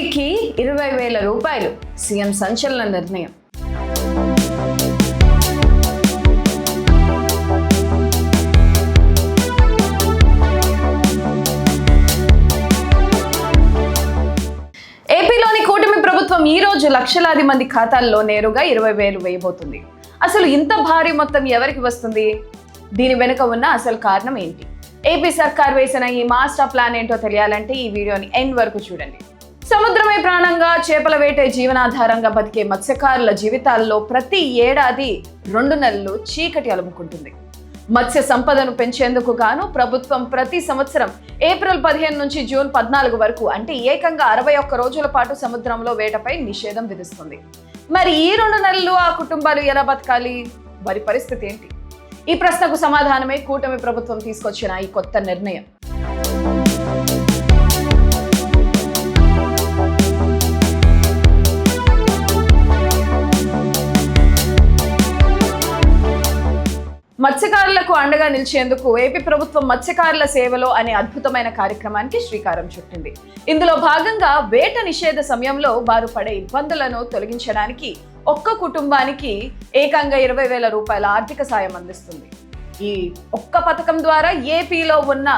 మందికి 20,000 రూపాయలు సీఎం సంచలన నిర్ణయం. ఏపీలోని కూటమి ప్రభుత్వం ఈ రోజు లక్షలాది మంది ఖాతాల్లో నేరుగా 20,000 వేయబోతుంది. అసలు ఇంత భారీ మొత్తం ఎవరికి వస్తుంది? దీని వెనుక ఉన్న అసలు కారణం ఏంటి? ఏపీ సర్కార్ వేసిన ఈ మాస్టర్ ప్లాన్ ఏంటో తెలియాలంటే ఈ వీడియోని ఎండ్ వరకు చూడండి. సముద్రమే ప్రాణంగా, చేపల వేటే జీవనాధారంగా బతికే మత్స్యకారుల జీవితాల్లో ప్రతి ఏడాది 2 నెలలు చీకటి అలుముకుంటుంది. మత్స్య సంపదను పెంచేందుకు గాను ప్రభుత్వం ప్రతి సంవత్సరం ఏప్రిల్ 15 నుంచి జూన్ 14 వరకు అంటే ఏకంగా 61 రోజుల పాటు సముద్రంలో వేటపై నిషేధం విధిస్తుంది. మరి ఈ 2 నెలలు ఆ కుటుంబాలు ఎలా బతకాలి? వారి పరిస్థితి ఏంటి? ఈ ప్రశ్నకు సమాధానమే కూటమి ప్రభుత్వం తీసుకొచ్చిన ఈ కొత్త నిర్ణయం. మత్స్యకారులకు అండగా నిలిచేందుకు ఏపీ ప్రభుత్వం మత్స్యకారుల సేవలో అనే అద్భుతమైన కార్యక్రమానికి శ్రీకారం చుట్టింది. ఇందులో భాగంగా వేట నిషేధ సమయంలో వారు పడే ఇబ్బందులను తొలగించడానికి ఒక్క కుటుంబానికి ఏకంగా 20,000 రూపాయల ఆర్థిక సాయం అందిస్తుంది. ఈ ఒక్క పథకం ద్వారా ఏపీలో ఉన్న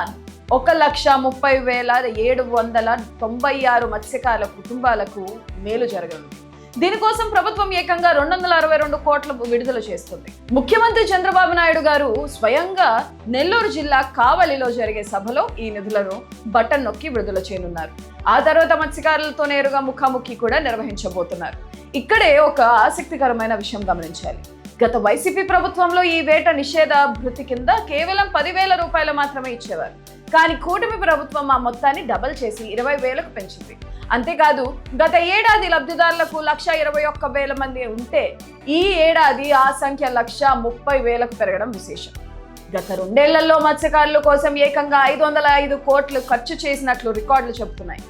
1,30,796 మత్స్యకారుల కుటుంబాలకు మేలు జరగనుంది. దీనికోసం ప్రభుత్వం ఏకంగా 262 కోట్ల విడుదల చేస్తుంది. ముఖ్యమంత్రి చంద్రబాబు నాయుడు గారు స్వయంగా నెల్లూరు జిల్లా కావలిలో జరిగే సభలో ఈ నిధులను బటన్ నొక్కి విడుదల చేయనున్నారు. ఆ తర్వాత మత్స్యకారులతో నేరుగా ముఖాముఖి కూడా నిర్వహించబోతున్నారు. ఇక్కడే ఒక ఆసక్తికరమైన విషయం గమనించాలి. గత వైసీపీ ప్రభుత్వంలో ఈ వేట నిషేధ భృతి కింద కేవలం 10,000 రూపాయలు మాత్రమే ఇచ్చేవారు. కానీ కూటమి ప్రభుత్వం ఆ మొత్తాన్ని డబల్ చేసి 20,000కు పెంచింది. అంతేకాదు గత ఏడాది లబ్ధిదారులకు 1,21,000 మంది ఉంటే ఈ ఏడాది ఆ సంఖ్య 1,30,000కు పెరగడం విశేషం. గత 2 ఏళ్లలో మత్స్యకారుల కోసం ఏకంగా 505 కోట్లు ఖర్చు చేసినట్లు రికార్డులు చెబుతున్నాయి.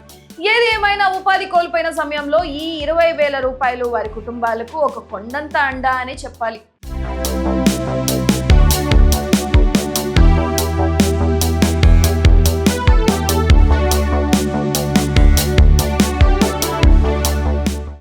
ఏది ఏమైనా ఉపాధి కోల్పోయిన సమయంలో ఈ 20,000 రూపాయలు వారి కుటుంబాలకు ఒక కొండంత అండా అని చెప్పాలి.